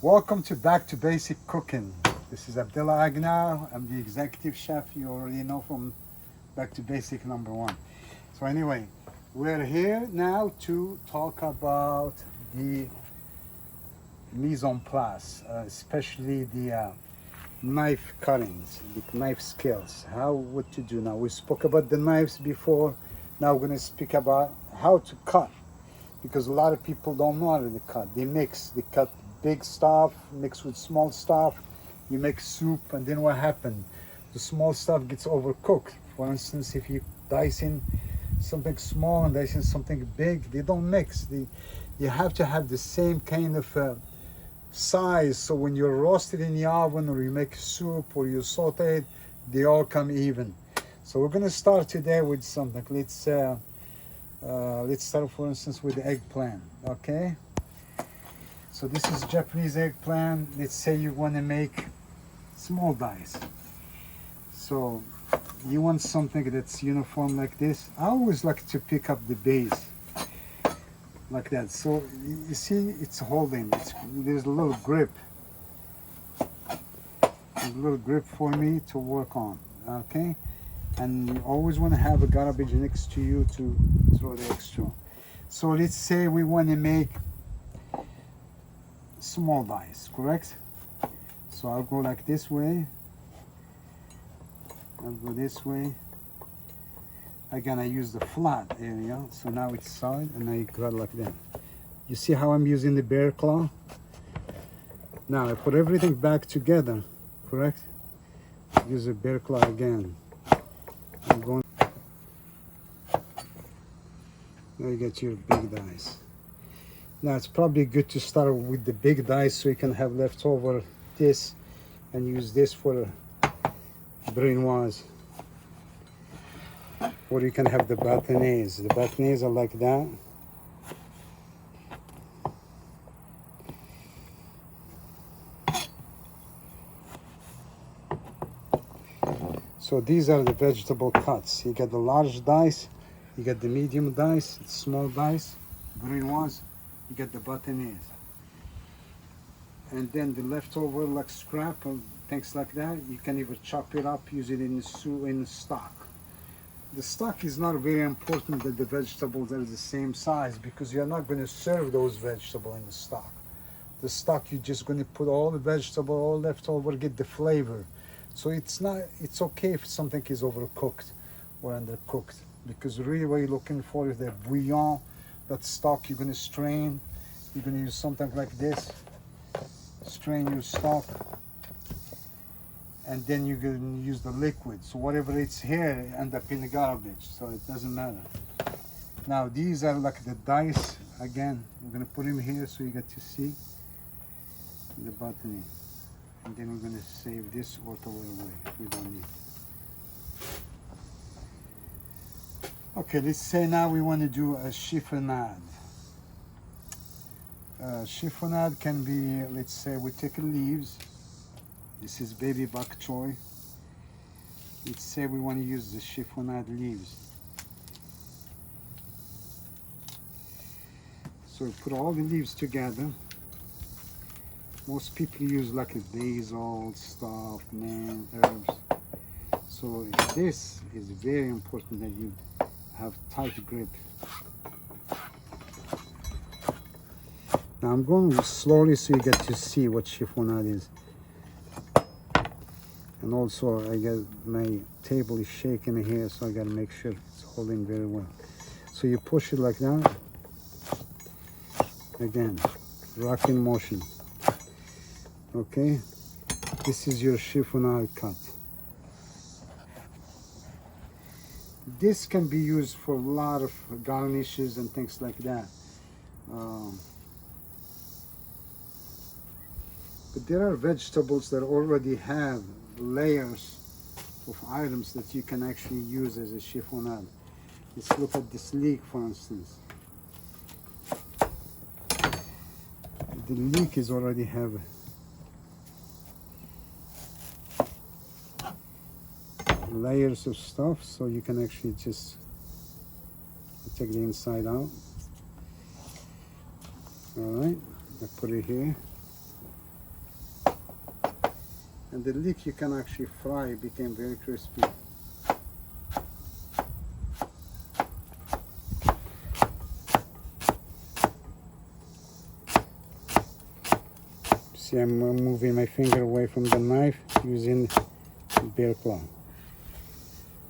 Welcome to Back to Basic Cooking. This is Abdullah Agnar. I'm the executive chef. You already know from Back to Basic #1. So anyway, we're here now to talk about the mise en place, especially the knife cuttings, the knife skills, what to do now. We spoke about the knives before. Now we're going to speak about how to cut, because a lot of people don't know how to cut. They cut big stuff mixed with small stuff. You make soup, and then what happened? The small stuff gets overcooked. For instance, if you dicing something small and dicing something big, they don't mix. You have to have the same kind of size, so when you roast it in the oven, or you make soup, or you saute it, they all come even. So we're going to start today with something. Let's start, for instance, with the eggplant. Okay, so this is Japanese eggplant. Let's say you want to make small dice, so you want something that's uniform like this. I always like to pick up the base like that. So you see, it's holding. There's a little grip. There's a little grip for me to work on. Okay, and you always want to have a garbage next to you to throw the extra. So let's say we want to make small dice, correct? So I'll go like this way. I'll go this way. Again, I use the flat area, so now it's solid, and I cut like that. You see how I'm using the bear claw? Now I put everything back together, correct? Use the bear claw again. I'm going. Now you get your big dice. Now it's probably good to start with the big dice, so you can have leftover this and use this for brunoise. Or you can have the batonnets. The batonnets are like that. So these are the vegetable cuts. You got the large dice, you got the medium dice, small dice, brunoise, you got the batonnets. And then the leftover, like scrap and things like that, you can either chop it up, use it in the soup, in the stock. The stock is not very important that the vegetables are the same size, because you're not going to serve those vegetables in the stock. The stock, you're just going to put all the vegetable, all leftover, get the flavor. So it's okay if something is overcooked or undercooked, because really what you're looking for is the bouillon, that stock you're going to strain. You're going to use something like this, strain your stock, and then you're going to use the liquid. So whatever it's here end up in the garbage, so it doesn't matter. Now these are like the dice. Again, we're going to put them here so you get to see the botany. And then we're going to save this or throw it away if we don't need. Okay, let's say now we want to do a chiffonade. Chiffonade can be, let's say we take leaves. This is baby bok choy. Let's say we want to use the chiffonade leaves. So we put all the leaves together. Most people use like a basil, stuff, mint, herbs. So this is very important that you have tight grip. Now I'm going slowly so you get to see what chiffonade is. And also I got my table is shaking here, so I got to make sure it's holding very well. So you push it like that. Again, rocking motion. Okay, this is your chiffonade cut. This can be used for a lot of garnishes and things like that. But there are vegetables that already have layers of items that you can actually use as a chiffonade. Let's look at this leek, for instance. The leek is already have layers of stuff, so you can actually just take the inside out. All right, I put it here. And the leek you can actually fry, it became very crispy. See, I'm moving my finger away from the knife using the bear claw.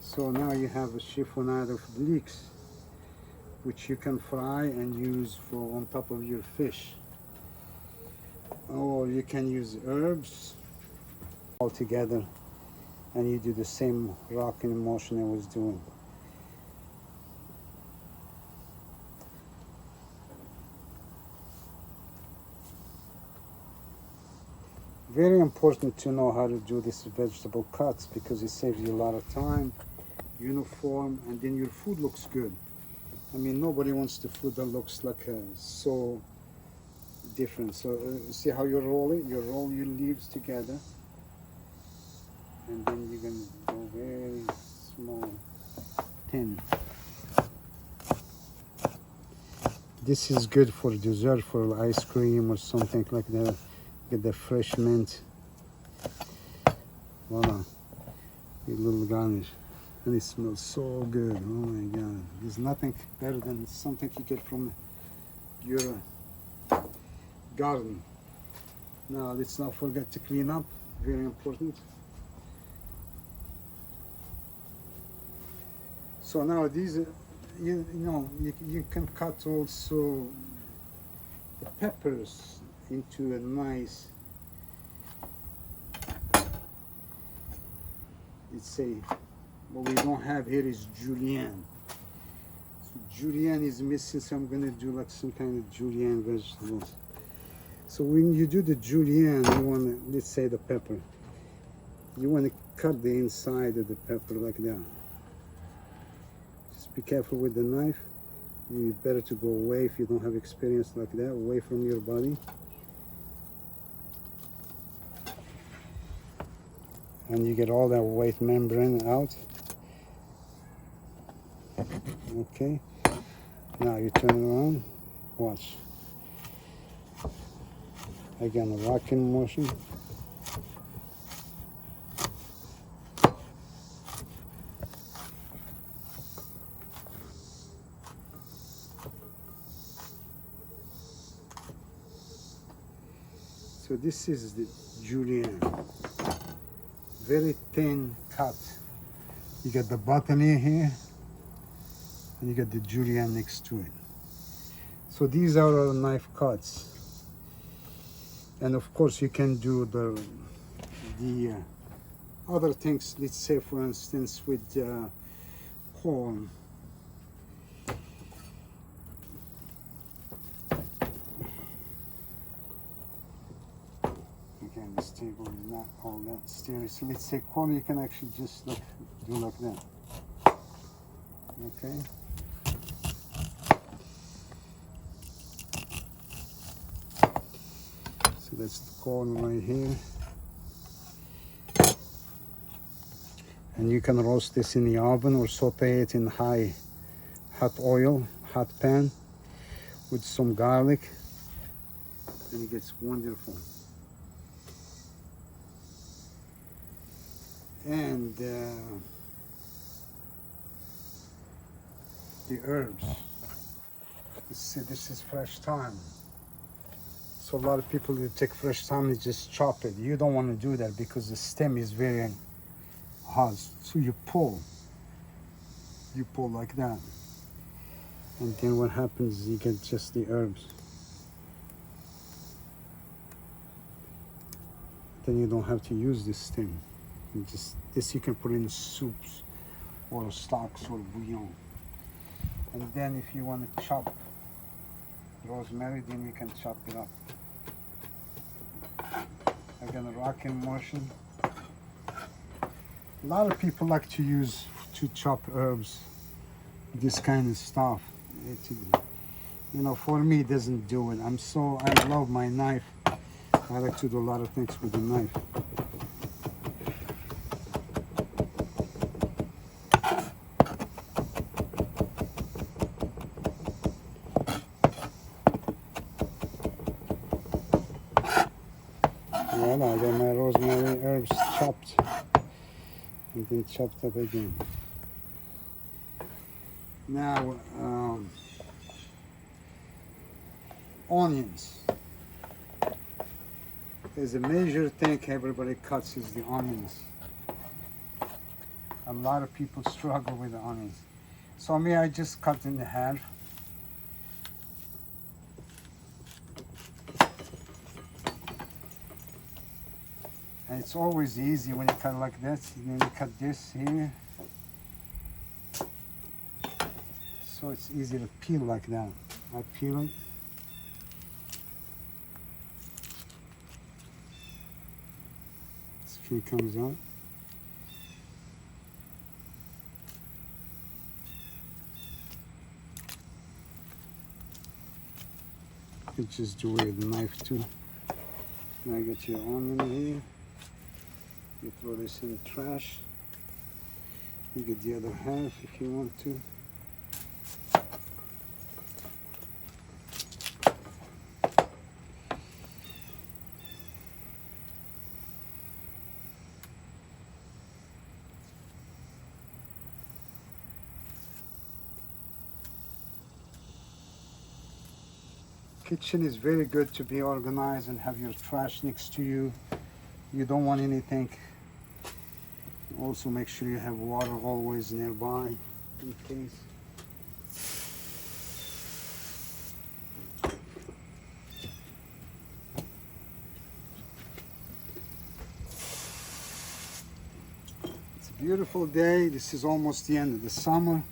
So now you have a chiffonade of leeks, which you can fry and use for on top of your fish. Or you can use herbs all together, and you do the same rocking motion I was doing. Very important to know how to do this vegetable cuts, because it saves you a lot of time, uniform, and then your food looks good. I mean, nobody wants the food that looks like so different. So see how you roll it? You roll your leaves together, and then you're gonna go very small, thin. This is good for dessert, for ice cream or something like that. Get the fresh mint. Voila, a little garnish. And it smells so good. Oh my God. There's nothing better than something you get from your garden. Now let's not forget to clean up. Very important. So now these, you can cut also the peppers into a nice, let's say, what we don't have here is julienne. So julienne is missing, so I'm going to do like some kind of julienne vegetables. So when you do the julienne, you want to, let's say the pepper, you want to cut the inside of the pepper like that. Just be careful with the knife. You better to go away if you don't have experience like that, away from your body. And you get all that white membrane out. Okay, now you turn it around, watch. Again, a rocking motion. So this is the julienne. Very thin cut. You got the batonnet here, and you got the julienne next to it. So these are our knife cuts. And of course you can do the other things, let's say for instance with corn. Again, this table is not all that sturdy. So let's say corn, you can actually just do like that. Okay. So that's the corn right here. And you can roast this in the oven or saute it in hot oil, hot pan with some garlic, and it gets wonderful. And the herbs. This is fresh thyme. So a lot of people who take fresh thyme and just chop it. You don't want to do that because the stem is very hard. So you pull like that. And then what happens is you get just the herbs. Then you don't have to use this stem. This you can put in soups or stocks or bouillon. And then if you want to chop rosemary, then you can chop it up. Again, a rocking motion. A lot of people like to chop herbs, this kind of stuff. For me, it doesn't do it. I love my knife. I like to do a lot of things with the knife. Voila, I got my rosemary herbs and then chopped up again. Now, onions. There's a major thing everybody cuts is the onions. A lot of people struggle with the onions. So me, I just cut in half. And it's always easy when you cut like that. And then you cut this here. So it's easy to peel like that. I peel it. Skin comes out. You just do it with a knife too. Now get your onion here. You throw this in the trash. You get the other half if you want to. Kitchen is very good to be organized and have your trash next to you. You don't want anything. Also make sure you have water always nearby in case. It's a beautiful day. This is almost the end of the summer.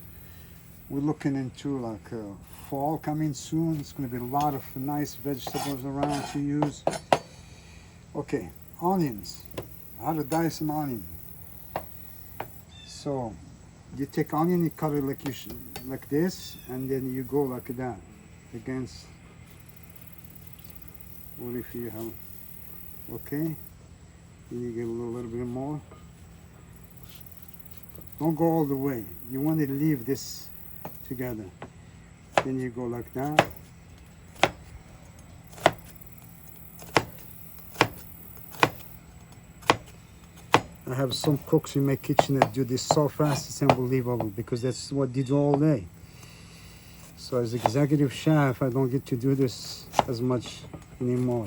We're looking into like fall coming soon. It's going to be a lot of nice vegetables around to use. Okay, onions. How to dice an onion. So you take onion, you cut it like like this, and then you go like that against. What if you have? Okay, then you get a little bit more. Don't go all the way. You want to leave this together. Then you go like that. I have some cooks in my kitchen that do this so fast, it's unbelievable, because that's what they do all day. So as executive chef, I don't get to do this as much anymore,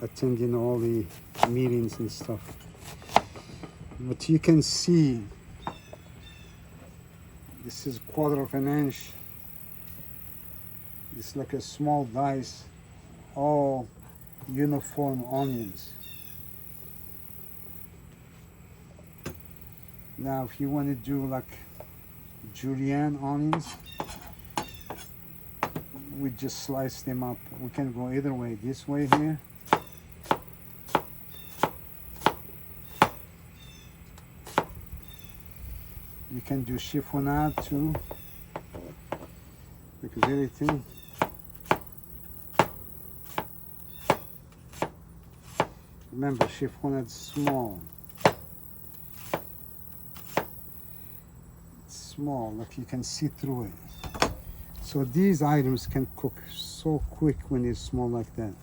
attending all the meetings and stuff. But you can see, this is 1/4 of an inch. It's like a small dice, all uniform onions. Now, if you want to do like julienne onions, we just slice them up. We can go either way. This way here. You can do chiffonade too, because everything. Remember, chiffonade is small. Small, like you can see through it. So these items can cook so quick when they're small like that.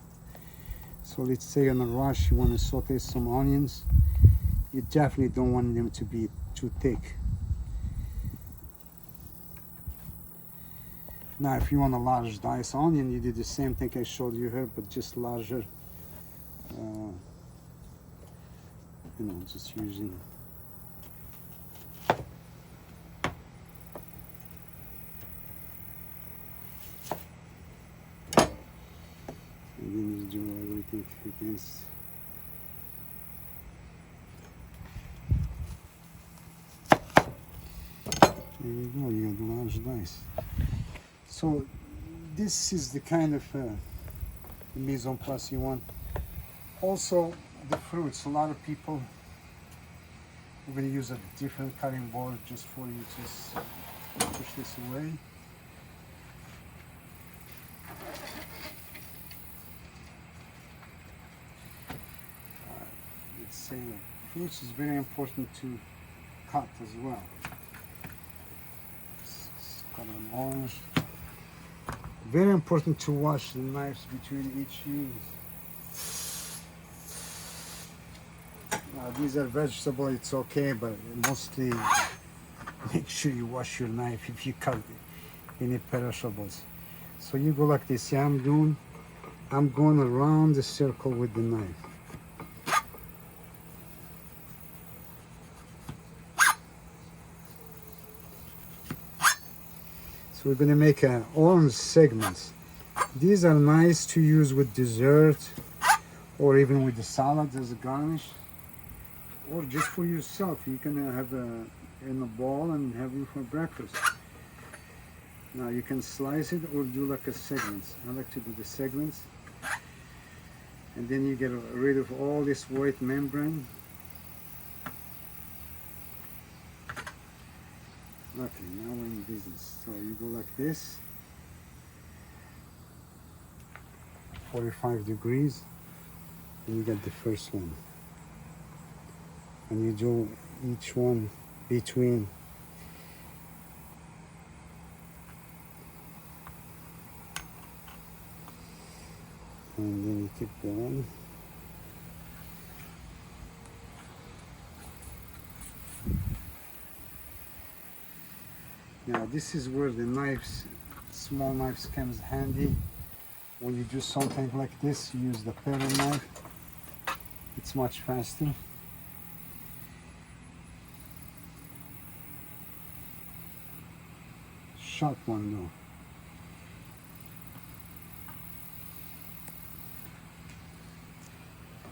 So let's say on a rush you want to saute some onions. You definitely don't want them to be too thick. Now if you want a large diced onion, you do the same thing I showed you here, but just larger. You know, just using. And then you do everything against. There you go, you got the large dice. So this is the kind of mise en place you want. Also the fruits, a lot of people, we're going to use a different cutting board just for you to push this away. Let's say fruits is very important to cut as well. Let's cut an orange. Very important to wash the knives between each use. Now these are vegetable, it's okay, but mostly make sure you wash your knife if you cut any perishables. So you go like this. Yeah, I'm going around the circle with the knife. So we're gonna make orange segments. These are nice to use with dessert or even with the salad as a garnish, or just for yourself. You can have in a bowl and have it for breakfast. Now you can slice it or do like a segments. I like to do the segments, and then you get rid of all this white membrane. Okay, now we're in business. So you go like this, 45 degrees, and you get the first one. And you do each one between. And then you keep going. Now this is where the knives, small knives, comes handy. When you do something like this, you use the paddle knife. It's much faster. Sharp one though.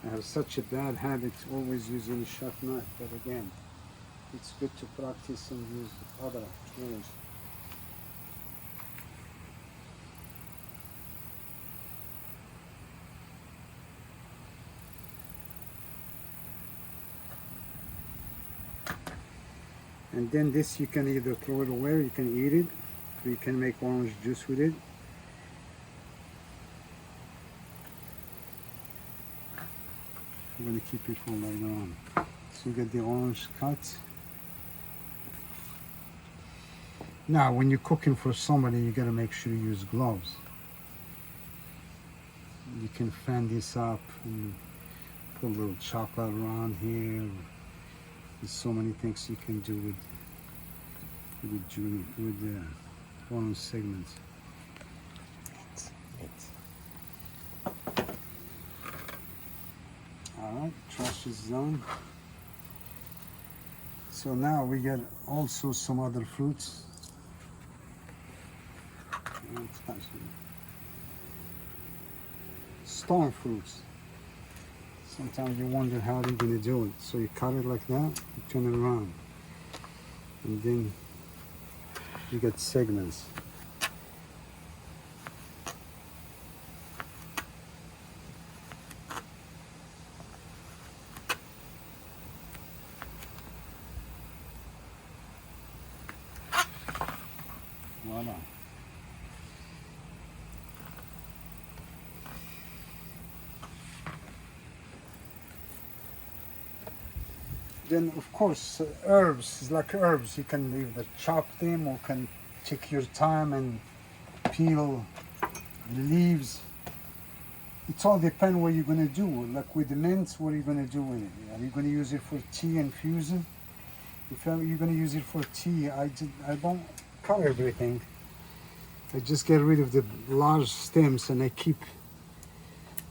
I have such a bad habit always using a sharp knife, but again, it's good to practice and use other tools. And then this you can either throw it away, or you can eat it, or you can make orange juice with it. I'm going to keep it for later on. So you get the orange cut. Now when you're cooking for somebody, you got to make sure you use gloves. You can fan this up and put a little chocolate around here. There's so many things you can do with the orange segments. Alright, trash is done. So now we get also some other fruits. Stone fruits. Sometimes you wonder how they're going to do it. So you cut it like that, you turn it around, and then you get segments. Voila. Then of course herbs, like herbs, you can either chop them or can take your time and peel the leaves. It all depends what you're going to do. Like with the mint, what are you going to do with it? Are you going to use it for tea infusion? If you're going to use it for tea, I don't cut everything. I just get rid of the large stems and I keep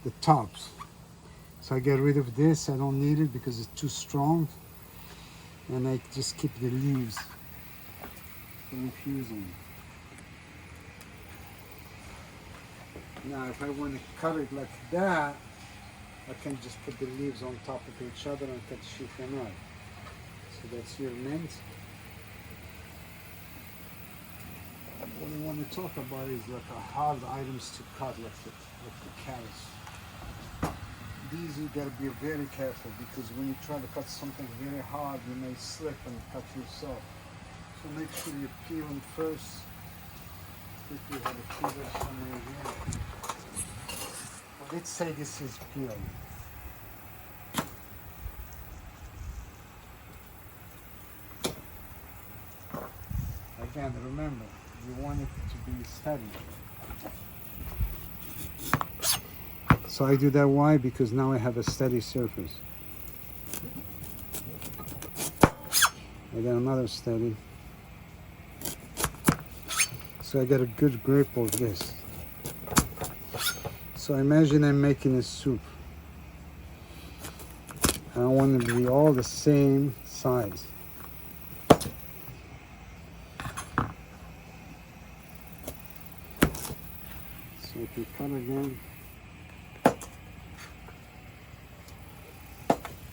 the tops. So I get rid of this, I don't need it because it's too strong. And I just keep the leaves for infusing. Now if I want to cut it like that, I can just put the leaves on top of each other and cut chiffonade. So that's your mint. What I want to talk about is like hard items to cut, like the carrots. These you gotta be very careful because when you try to cut something very hard, you may slip and cut yourself. So make sure you peel them first. If you have a peeler somewhere here. Well, let's say this is peeled. Again, remember, you want it to be steady. So I do that, why? Because now I have a steady surface. I got another steady. So I get a good grip of this. So imagine I'm making a soup. I want to be all the same size. So I can cut again.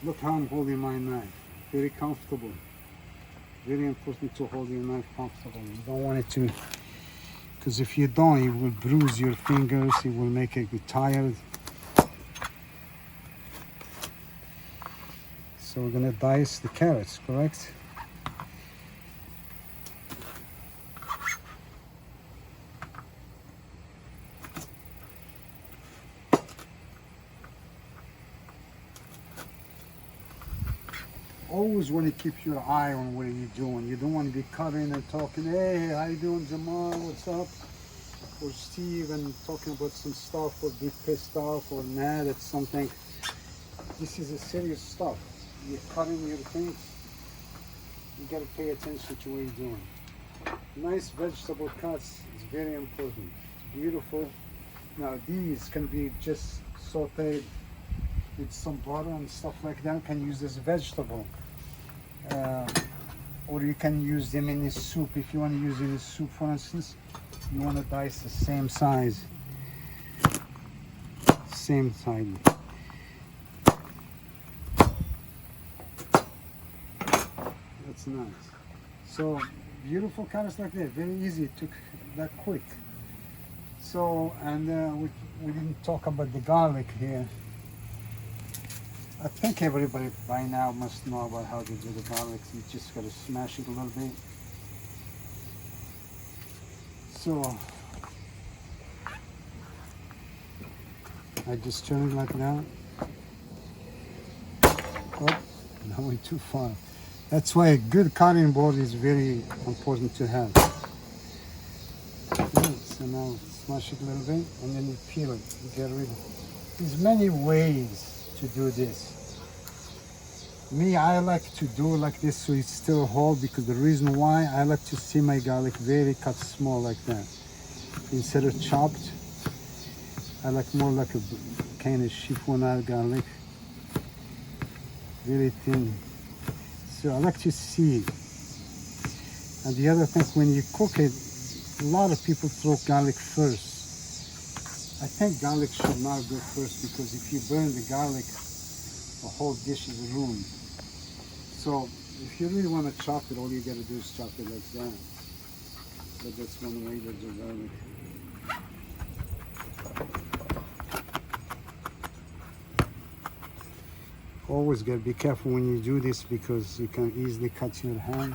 Look how I'm holding my knife. Very comfortable. Very important to hold your knife comfortable. You don't want it to, because if you don't, it will bruise your fingers. It will make you tired. So we're gonna dice the carrots, correct? Always want to keep your eye on what you're doing. You don't want to be cutting and talking, hey, how you doing, Jamal, what's up? Or Steve, and talking about some stuff, or be pissed off or mad at something. This is a serious stuff. You're cutting your things, you got to pay attention to what you're doing. Nice vegetable cuts is very important. It's beautiful. Now these can be just sauteed with some butter and stuff like that. You can use this vegetable. Or you can use them in the soup. If you want to use it in the soup, for instance, you want to dice the same size. Same size. That's nice. So beautiful carrots like that, very easy. It took that quick. So, and we didn't talk about the garlic here. I think everybody by now must know about how to do the garlic. You just gotta smash it a little bit. So I just turn it like that. Oh, I went too far. That's why a good cutting board is very important to have. Okay, so now smash it a little bit and then you peel it. You get rid of it. There's many ways to do this. Me, I like to do like this so it still hold, because the reason why I like to see my garlic very cut small like that. Instead of chopped, I like more like a kind of chiffonade garlic. Very thin. So I like to see it. And the other thing, when you cook it, a lot of people throw garlic first. I think garlic should not go first, because if you burn the garlic, the whole dish is ruined. So if you really want to chop it, all you got to do is chop it like that. But that's one way to do garlic. Always got to be careful when you do this, because you can easily cut your hand.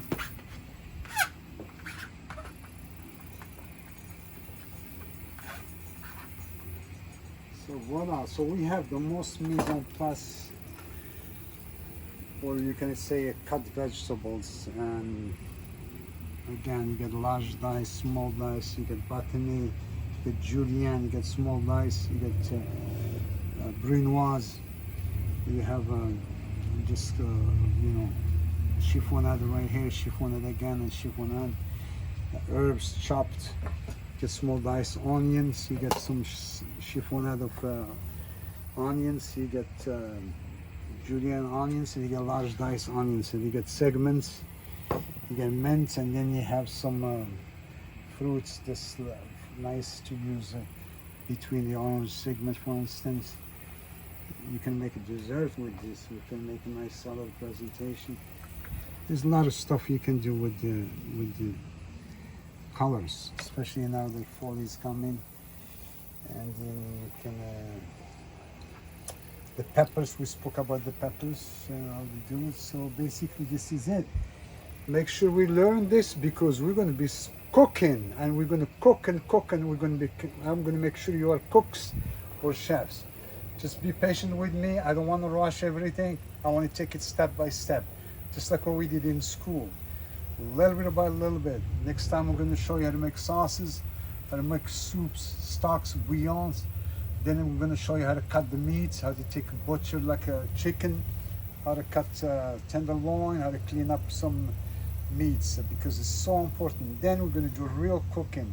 So voila, so we have the most mise en place, or you can say cut vegetables. And again, you get large dice, small dice, you get batonnet, you get julienne, you get small dice, you get brunoise, you have just you know, chiffonade right here, chiffonade again, and chiffonade. Herbs chopped, get small dice, onions, you get some chiffonade of onions, you get julienne onions, and you get large dice onions, and you get segments, you get mint, and then you have some fruits that's nice to use between the orange segment, for instance. You can make a dessert with this. You can make a nice salad presentation. There's a lot of stuff you can do with the colors, especially now the fall is coming. And you can the peppers, we spoke about the peppers, how to do it. So basically this is it. Make sure we learn this, because we're going to be cooking, and we're going to cook and cook, and I'm going to make sure you are cooks or chefs. Just be patient with me. I don't want to rush everything. I want to take it step by step, just like what we did in school. Little bit by little bit. Next time I'm going to show you how to make sauces, how to make soups, stocks, bouillons. Then I'm going to show you how to cut the meats, how to take a butcher like a chicken, how to cut tenderloin, how to clean up some meats because it's so important. Then we're going to do real cooking.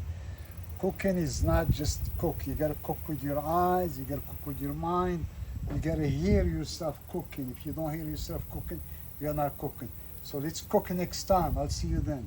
Cooking is not just cook. You got to cook with your eyes. You got to cook with your mind. You got to hear yourself cooking. If you don't hear yourself cooking, you're not cooking. So let's cook next time. I'll see you then.